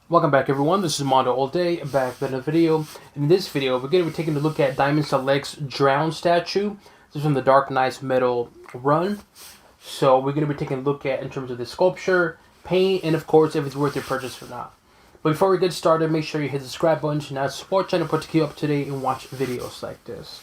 Welcome back everyone, this is MandoAllDay, back with another video. In this video, we're going to be taking a look at Diamond Select's Drown statue. This is from the Dark Knight's Metal run. So we're going to be taking a look at in terms of the sculpture, paint, and of course if it's worth your purchase or not. But before we get started, make sure you hit the subscribe button to not support channel to keep up to date and watch videos like this.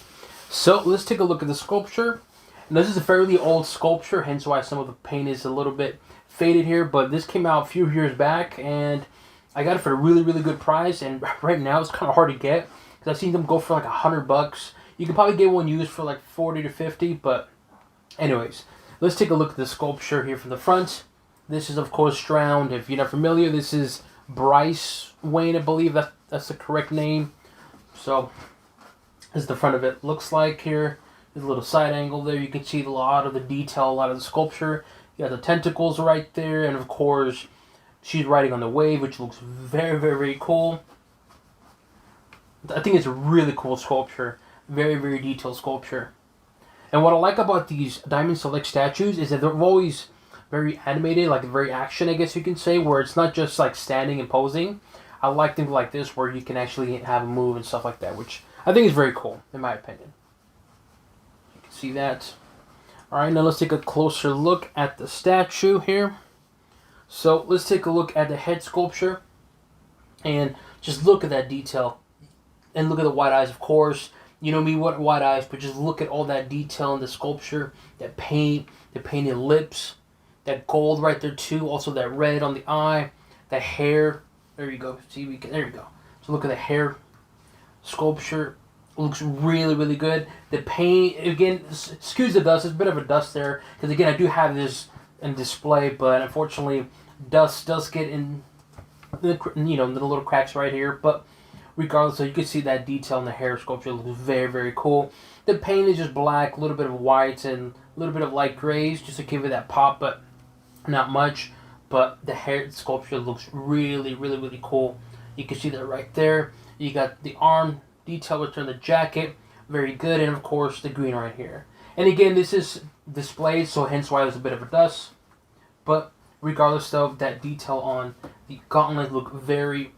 So let's take a look at the sculpture. And this is a fairly old sculpture, hence why some of the paint is a little bit faded here, but this came out a few years back and I got it for a really good price, and right now it's kind of hard to get because I've seen them go for like $100. You can probably get one used for like 40 to 50, but anyways, let's take a look at the sculpture here from the front. This is of course Drowned. If you're not familiar, this is Bryce Wayne, I believe that's the correct name. So this is the front of it looks like here. There's a little side angle there. You can see a lot of the detail, a lot of the sculpture. You got the tentacles right there, and of course she's riding on the wave, which looks very cool. I think it's a really cool sculpture. Very detailed sculpture. And what I like about these Diamond Select statues is that they're always very animated, like very action, I guess you can say, where it's not just like standing and posing. I like things like this where you can actually have a move and stuff like that, which I think is very cool, in my opinion. You can see that. Alright, now let's take a closer look at the statue here. So let's take a look at the head sculpture and just look at that detail and look at the white eyes, of course. You know me, what white eyes, but just look at all that detail in the sculpture, that paint, the painted lips, that gold right there too, also that red on the eye, the hair. There you go. See, there you go. So look at the hair sculpture. It looks really good. The paint, again, excuse the dust, there's a bit of a dust there because again I do have this in display, but unfortunately dust does get in the, you know, the little cracks right here, but regardless, so you can see that detail in the hair sculpture looks very cool. The paint is just black, a little bit of whites and a little bit of light grays just to give it that pop, but not much. But the hair sculpture looks really cool. You can see that right there. You got the arm detail return, the jacket, very good, and of course the green right here. And again, this is displayed, so hence why there's a bit of a dust. But regardless of that detail on the gauntlet look very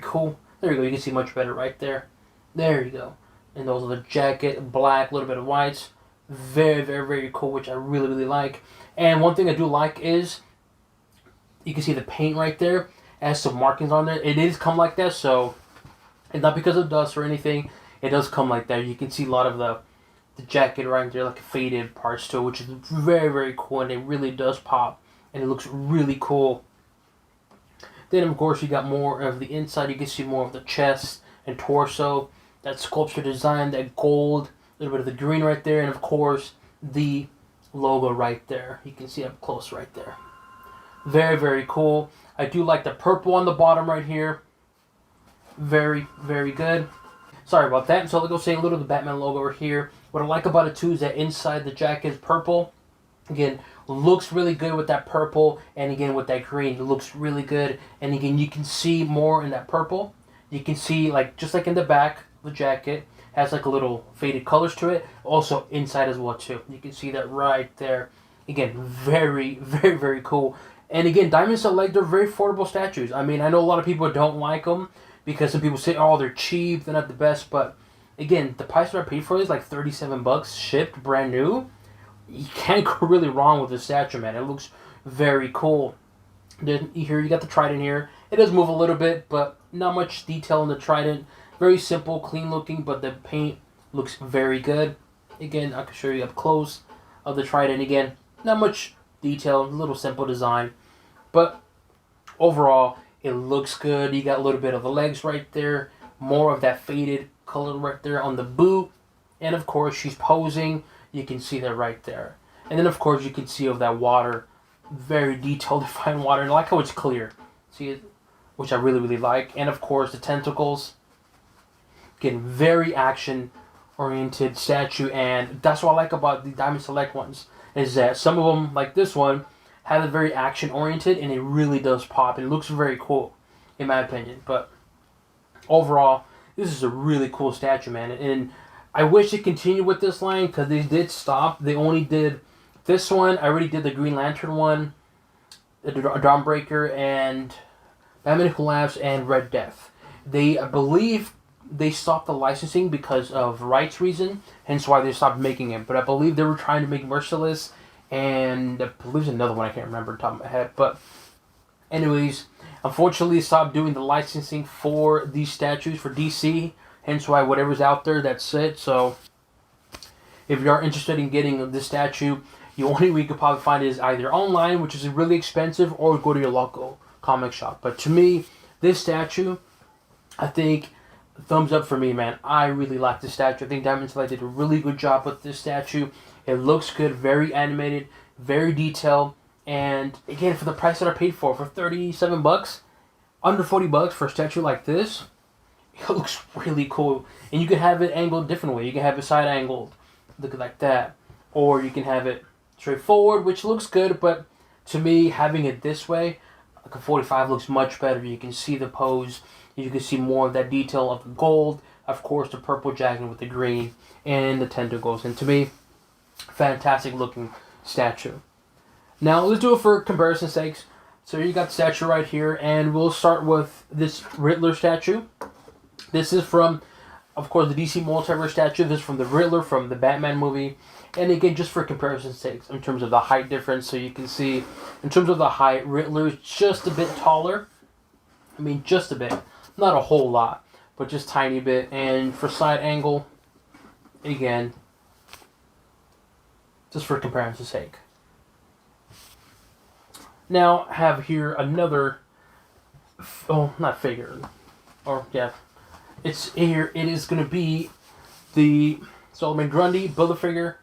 cool. There you go, you can see much better right there. There you go. And those are the jacket, black, a little bit of whites. Very cool, which I really like. And one thing I do like is you can see the paint right there. It has some markings on there. It is come like that, so it's not because of dust or anything. It does come like that. You can see a lot of the jacket right there, like faded parts to it, which is very cool, and it really does pop, and it looks really cool. Then of course you got more of the inside. You can see more of the chest and torso, that sculpture design, that gold, a little bit of the green right there, and of course the logo right there. You can see up close right there. Very cool. I do like the purple on the bottom right here. Very good. Sorry about that. So let's go say a little of the Batman logo over here. What I like about it too is that inside the jacket is purple. Again, looks really good with that purple, and again with that green, it looks really good. And again, you can see more in that purple. You can see, like, just like in the back, the jacket has like a little faded colors to it. Also inside as well too. You can see that right there. Again, very cool. And again, Diamond Select, they're very affordable statues. I mean, I know a lot of people don't like them because some people say, oh, they're cheap, they're not the best, but again, the price that I paid for it is like $37 shipped, brand new. You can't go really wrong with this statue, man. It looks very cool. Then here you got the trident here. It does move a little bit, but not much detail in the trident. Very simple, clean looking, but the paint looks very good. Again, I can show you up close of the trident. Again, not much detail, a little simple design, but overall it looks good. You got a little bit of the legs right there, more of that faded color right there on the boot, and of course she's posing. You can see that right there, and then of course you can see of that water, very detailed defined water, and I like how it's clear. See it, which I really like. And of course the tentacles. Again, very action oriented statue, and that's what I like about the Diamond Select ones, is that some of them, like this one, have it very action oriented, and it really does pop, and it looks very cool in my opinion. But overall, this is a really cool statue, man, and I wish it continued with this line because they did stop. They only did this one. I already did the Green Lantern one, the Dawnbreaker, and Batman Collapse and Red Death. I believe they stopped the licensing because of rights reason, hence why they stopped making it. But I believe they were trying to make Merciless, and I believe there's another one I can't remember on top of my head. But anyways, unfortunately, stopped doing the licensing for these statues for DC, hence why whatever's out there, that's it. So if you are interested in getting this statue, the only way you could probably find it is either online, which is really expensive, or go to your local comic shop. But to me, this statue, I think, thumbs up for me, man. I really like this statue. I think Diamond Select did a really good job with this statue. It looks good, very animated, very detailed, and again, for the price that I paid for 37 bucks, under 40 bucks for a statue like this, it looks really cool. And you can have it angled a different way. You can have it side angled, look like that, or you can have it straightforward, which looks good, but to me, having it this way, like a 45 looks much better. You can see the pose, you can see more of that detail of the gold, of course the purple jacket with the green, and the tentacles, and to me, fantastic looking statue. Now, let's do it for comparison sakes. So you got the statue right here, and we'll start with this Riddler statue. This is from, of course, the DC Multiverse statue. This is from the Riddler from the Batman movie. And again, just for comparison's sake, in terms of the height difference, so you can see, in terms of the height, Riddler is just a bit taller. I mean, just a bit. Not a whole lot, but just tiny bit. And for side angle, again, just for comparison's sake. Now, I have here another, not figure, or yeah, it's here. It is going to be the Solomon Grundy Build-A-Figure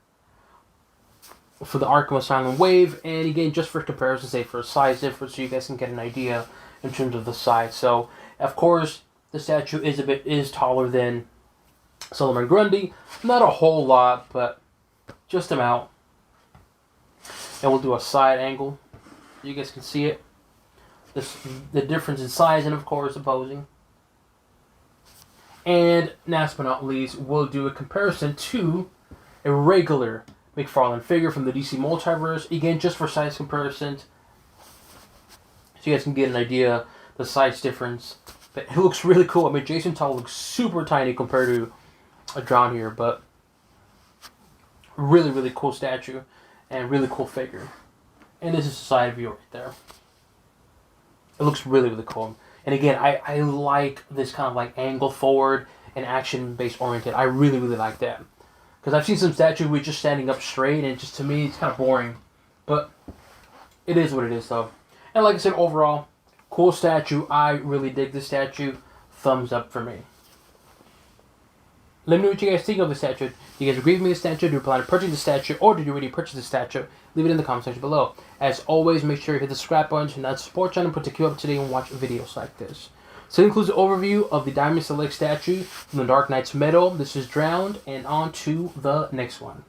for the Arkham Asylum Wave, and again, just for comparison, say for a size difference, so you guys can get an idea in terms of the size. So, of course, the statue is taller than Solomon Grundy. Not a whole lot, but just amount. And we'll do a side angle. You guys can see it. The difference in size, and of course, the posing. And last but not least, we'll do a comparison to a regular McFarlane figure from the DC Multiverse. Again, just for size comparisons, so you guys can get an idea the size difference. But it looks really cool. I mean, Jason Todd looks super tiny compared to a drawn here, but really, really cool statue and really cool figure. And this is the side view right there. It looks really, really cool. And again, I like this kind of like angle forward and action-based oriented. I really, really like that. Because I've seen some statues with just standing up straight, and just to me, it's kind of boring. But it is what it is, though. And like I said, overall, cool statue. I really dig this statue. Thumbs up for me. Let me know what you guys think of the statue. Do you guys agree with me with the statue? Do you plan to purchase the statue? Or did you already purchase the statue? Leave it in the comment section below. As always, make sure you hit the subscribe button to that support channel to keep up to date and watch videos like this. So it includes the overview of the Diamond Select statue from the Dark Knight's Metal. This is Drowned, and on to the next one.